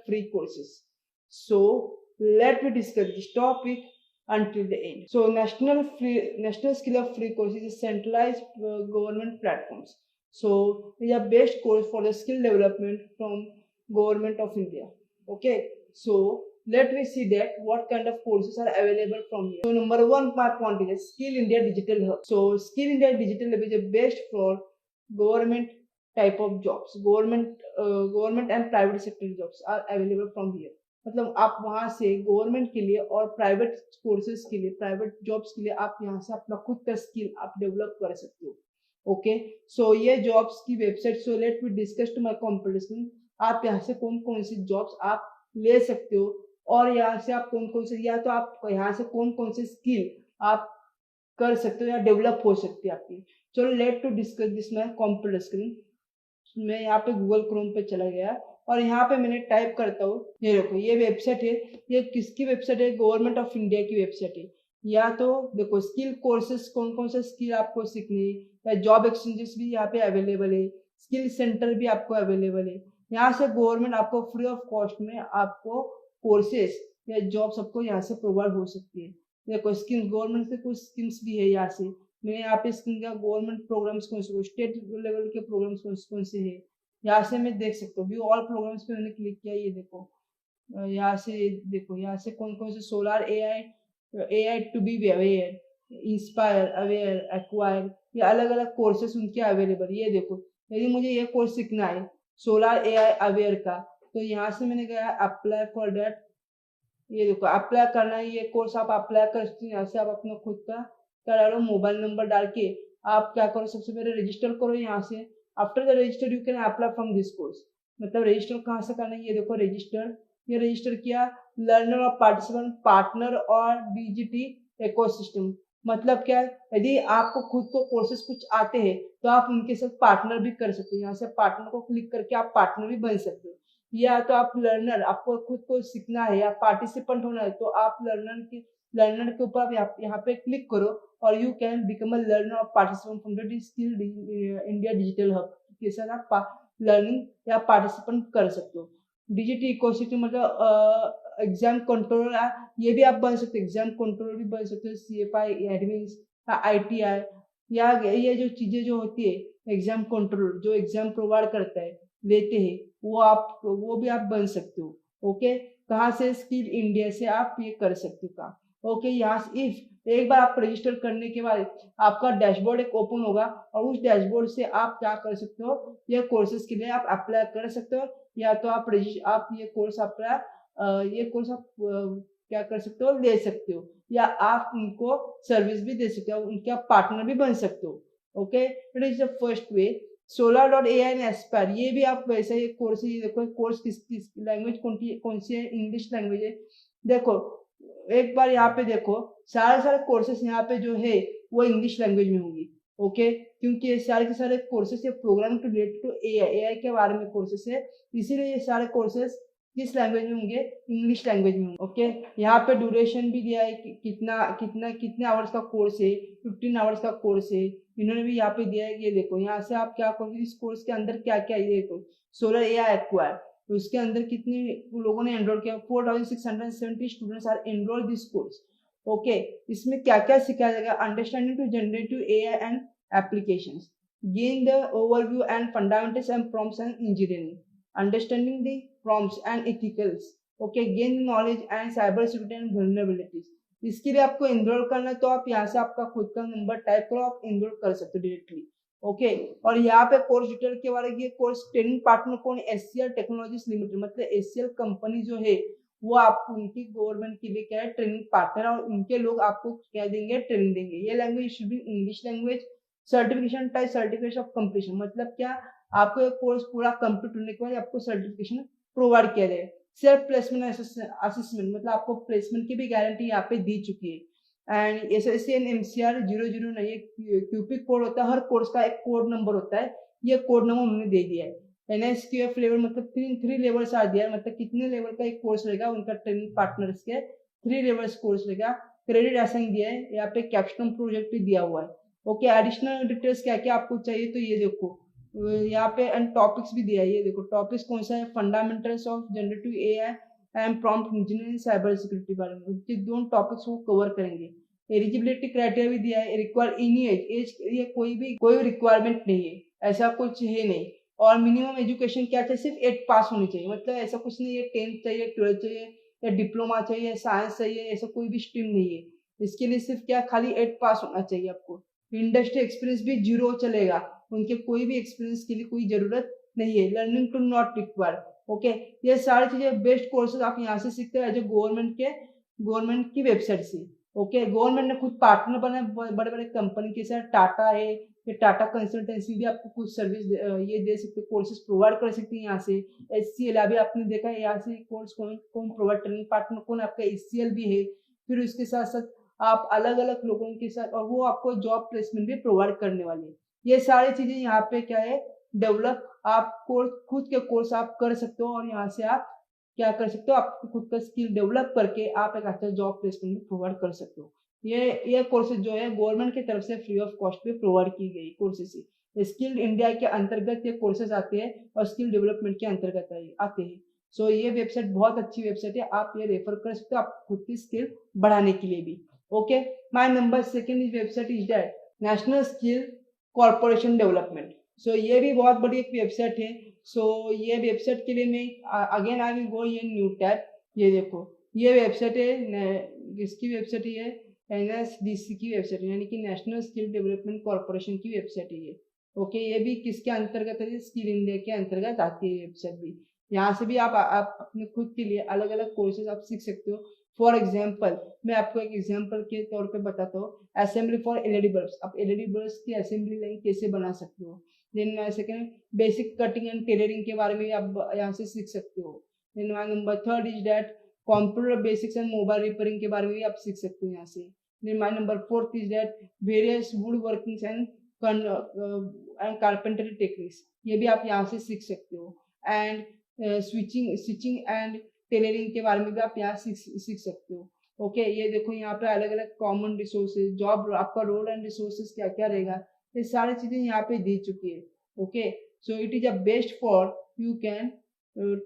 free courses. So let me discuss this topic until the end. So National Skill of Free Courses is centralized government platforms. So they are best course for the skill development from Government of India. Okay, so let me see that what kind of courses are available from here. So number one, my point is Skill India Digital Hub. So Skill India Digital Hub is the best for government type of jobs. Government and private sector jobs are available from here. मतलब आप वहां से government के लिए और private courses के लिए, private jobs के लिए आप यहाँ से अपना खुद का स्किल आप डेवलप कर सकते हो। ओके, सो ये जॉब्स की website, so let we discuss to my competition. आप यहाँ से कौन कौन सी जॉब्स आप ले सकते हो और यहाँ से आप कौन कौन से, या तो आप यहाँ से कौन कौन से स्किल आप कर सकते हो या डेवलप हो सकती है आपकी। चलो let to discuss this my computer screen. मैं यहाँ पे गूगल क्रोम पे चला गया और यहाँ पे मैंने टाइप करता हूँ, ये देखो ये वेबसाइट है। ये किसकी वेबसाइट है? गवर्नमेंट ऑफ इंडिया की वेबसाइट है। या तो देखो स्किल कोर्सेज, कौन कौन से स्किल आपको सीखने है, या जॉब एक्सचेंजेस भी यहाँ पे अवेलेबल है, स्किल सेंटर भी आपको अवेलेबल है। यहाँ से गवर्नमेंट आपको फ्री ऑफ कॉस्ट में आपको कोर्सेज या जॉब सबको यहाँ से प्रोवाइड हो सकती है। देखो स्कीम्स, गवर्नमेंट से कुछ स्कीम्स भी है यहाँ से। मैंने यहाँ पे स्कीम का गवर्नमेंट प्रोग्राम्स कौन से, स्टेट लेवल के प्रोग्राम्स कौन से है यहाँ से मैं देख सकता हूँ। व्यू ऑल प्रोग्राम्स पे मैंने क्लिक किया, ये देखो यहाँ से देखो यहाँ से कौन कौन से solar AI to be aware, inspire, aware, acquire, ये अलग अलग कोर्सेस उनके अवेलेबल। ये देखो यदि मुझे ये कोर्स सीखना है सोलार AI अवेयर का, तो यहाँ से मैंने गया अप्लाई फॉर दैट। ये देखो अप्लाई करना है, ये कोर्स आप अप्लाई कर सकते हैं। यहाँ से आप अपना खुद का क्या डालो, मोबाइल नंबर डाल के आप क्या करो, सबसे पहले रजिस्टर करो यहाँ से। After the register you can apply from this course. मतलब रजिस्टर कहाँ से करना है, ये देखो रजिस्टर, ये रजिस्टर किया। लर्नर और पार्टिसिपेंट, पार्टनर और DGT इकोसिस्टम। मतलब क्या है, यदि आपको खुद को कोर्सेज कुछ आते हैं तो आप उनके साथ पार्टनर भी कर सकते हो। यहाँ से पार्टनर को क्लिक करके आप पार्टनर भी बन सकते हो। या तो आप लर्नर, आपको खुद को सीखना है या पार्टिसिपेंट होना है, तो आप लर्नर के ऊपर आप यहाँ पे क्लिक करो और you can become a learner और participant from the Skill India Digital Hub के साथ आप लर्निंग या पार्टिसिपेंट कर सकते हो। डिजिटल इकोसिस्टम मतलब एग्जाम कंट्रोलर, ये भी आप बन सकते हो, एग्जाम कंट्रोलर भी बन सकते हो। CFI एडमिन, ITI, या ये जो चीजें जो होती है एग्जाम कंट्रोलर, जो एग्जाम प्रोवाइड करता है, लेते हैं, वो भी आप बन सकते हो। ओके, कहाँ से? स्किल इंडिया से आप ये कर सकते हो काम। ओके, यहाँ से इफ एक बार आप रजिस्टर करने के बाद आपका डैशबोर्ड एक ओपन होगा और उस डैशबोर्ड से आप क्या कर सकते हो, ये कोर्सेज के लिए आप अप्लाई कर सकते हो। या तो आप ये कोर्स आप क्या कर सकते हो, ले सकते हो, या आप उनको सर्विस भी दे सकते हो, उनके आप पार्टनर भी बन सकते हो। Okay, it is the first way. Solar.ai and Aspire, ये भी आप वैसे ही कोर्स, ये देखो कोर्स किस लैंग्वेज कौन सी है, इंग्लिश लैंग्वेज है। देखो एक बार यहाँ पे देखो सारे कोर्सेस यहाँ पे जो है वो इंग्लिश लैंग्वेज में होंगी। ओके, क्योंकि ये सारे के सारे कोर्सेस ये program to related to AI के बारे में कोर्सेस है, इसीलिए ये सारे कोर्सेस किस लैंग्वेज में होंगे? इंग्लिश लैंग्वेज में होंगे। ओके, यहाँ पे ड्यूरेशन भी दिया है कि कितने आवर्स का कोर्स है, 15 आवर्स का कोर्स है, इन्होंने भी यहाँ पे दिया है। ये देखो यहाँ से आप क्या करोगे, इस कोर्स के अंदर क्या क्या, ये देखो सोलर AI एक्वायर, तो उसके अंदर कितने लोगों ने एनरोल किया, 4670 students are enrol this course. Okay, इसमें क्या क्या सिखाया जाएगा? Understanding to generative AI and applications, gain the overview and fundamentals and prompts and engineering, understanding the prompts and ethicals, okay, gain knowledge and cyber security and vulnerabilities. इसके लिए आपको enrol करना है तो आप यहाँ से आपका खुद का नंबर टाइप करो, आप एनरोल कर सकते हो डायरेक्टली। ओके, और यहाँ पे कोर्स डिटेल के बारे में, ये कोर्स ट्रेनिंग पार्टनर कौन? SCL टेक्नोलॉजीज लिमिटेड, मतलब SCL कंपनी जो है वो आपको उनकी गवर्नमेंट के लिए क्या है, ट्रेनिंग पार्टनर, और उनके लोग आपको क्या देंगे, ट्रेनिंग देंगे। ये language should be English language. Certification type, certification of completion, मतलब क्या, आपको ये कोर्स पूरा कंप्लीट होने के बाद आपको सर्टिफिकेशन प्रोवाइड किया जाए। सेल्फ प्लेसमेंट असेसमेंट, मतलब आपको प्लेसमेंट की भी गारंटी यहाँ पे दी चुकी है। एंड SSC एंड MCR 009, ये क्यूपिक कोड होता है, हर कोर्स का एक कोड नंबर होता है, ये कोड नंबर उन्होंने दे दिया है। NSQF लेवल, मतलब 3 लेवल्स आ दिया है, मतलब कितने लेवल का एक कोर्स रहेगा, उनका ट्रेनिंग पार्टनर्स के 3 लेवल्स कोर्स रहेगा। क्रेडिट असाइन दिया है, यहाँ पे कैप्स्टोन प्रोजेक्ट भी दिया हुआ है। ओके, एडिशनल डिटेल्स क्या क्या आपको चाहिए, तो ये देखो यहाँ पे एंड टॉपिक्स भी दिया है। ये देखो टॉपिक्स कौन सा है, fundamentals of generative AI and prompt engineering cyber security बारे में, ये दोनों टॉपिक्स को कवर करेंगे। एलिजिबिलिटी क्राइटेरिया भी दिया है, रिक्वायर एनी एज, ये कोई रिक्वायरमेंट नहीं है, ऐसा कुछ है नहीं। और मिनिमम एजुकेशन क्या चाहिए, सिर्फ 8 पास होनी चाहिए, मतलब ऐसा कुछ नहीं है 10th चाहिए, 12th चाहिए या डिप्लोमा चाहिए, साइंस चाहिए, ऐसा कोई भी स्ट्रीम नहीं है। इसके लिए सिर्फ क्या खाली 8 पास होना चाहिए आपको। इंडस्ट्री एक्सपीरियंस भी 0 चलेगा, उनके कोई भी एक्सपीरियंस के लिए कोई जरूरत नहीं है। Learning to not require. Okay, ये सारी चीजें बेस्ट कोर्सेज आप यहाँ से सीखते हैं जो गवर्नमेंट की वेबसाइट से। ओके, गवर्नमेंट ने खुद पार्टनर बनाए बड़े बड़े कंपनी के साथ, टाटा है, ये टाटा कंसल्टेंसी भी आपको कुछ सर्विस ये दे सकते, कोर्सेज प्रोवाइड कर सकती है यहाँ से। HCL अभी आपने देखा है यहाँ से कोर्स कौन प्रोवाइड, ट्रेनिंग पार्टनर कौन, आपका HCL भी है। फिर उसके साथ साथ आप अलग अलग लोगों के साथ, और वो आपको जॉब प्लेसमेंट भी प्रोवाइड करने वाले हैं। ये सारी चीजें यहाँ पे क्या है, डेवलप आप कोर्स, खुद के कोर्स आप कर सकते हो, और यहाँ से आप क्या कर सकते हो, आप खुद का स्किल डेवलप करके आप एक अच्छा जॉब प्लेसमेंट भी प्रोवाइड कर सकते हो। ये कोर्सेज जो है गवर्नमेंट की तरफ से फ्री ऑफ कॉस्ट पे प्रोवाइड की गई कोर्सेज है। स्किल इंडिया के अंतर्गत ये कोर्सेज आते हैं और स्किल डेवलपमेंट के अंतर्गत आते हैं। सो ये वेबसाइट बहुत अच्छी वेबसाइट है, आप ये रेफर कर सकते हो आप खुद की स्किल बढ़ाने के लिए भी। Okay, my number second is website is that National Skill Corporation Development. So ये भी बहुत बड़ी एक वेबसाइट है। सो ये वेबसाइट के लिए मैं अगेन आई विल गो ये न्यू टैब। ये देखो ये वेबसाइट है, किसकी वेबसाइट है, NSDC की वेबसाइट है, यानी कि नेशनल स्किल डेवलपमेंट कॉर्पोरेशन की वेबसाइट है ये। ओके, ये भी किसके अंतर्गत है, स्किल इंडिया के अंतर्गत आती है वेबसाइट भी। यहाँ से भी आप अपने खुद के लिए अलग अलग कोर्सेज आप सीख सकते हो। फॉर एग्जाम्पल मैं आपको एक एग्जाम्पल के तौर पे बताता हूँ, असेंबली फॉर LED बल्ब्स, आप LED बल्ब्स की असेंबली लाइन कैसे बना सकते हो। Then second basic cutting and tailoring के बारे में भी आप यहाँ से सीख सकते हो। Then number third is that computer basics and mobile repairing के बारे में भी आप सीख सकते हो यहाँ से। Then my number fourth is that various wood workings and carpentry techniques, ये भी आप यहाँ से सीख सकते हो। एंड स्विचिंग एंड टेलरिंग के बारे में भी आप यहाँ सीख सकते हो। ओके, ये देखो यहाँ पे अलग अलग कॉमन रिसोर्सेज, जॉब आपका रोल एंड रिसोर्सेज क्या क्या रहेगा, ये सारी चीजें यहाँ पे दी चुकी है। Okay, so it is a best for you can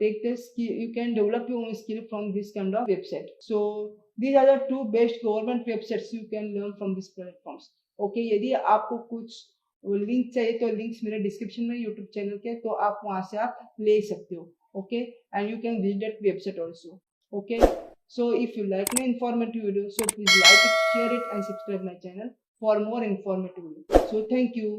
take this skill, you can develop your own skill from this kind of website. So these are the two best government websites you can learn from these platforms. Okay, यदि आपको कुछ link चाहिए तो links मेरे description में YouTube channel के, तो आप वहां से आप ले सकते हो। Okay, and you can visit that website also. Okay, so if you like my informative video, so please like it, share it and subscribe my channel for more informative video. So thank you.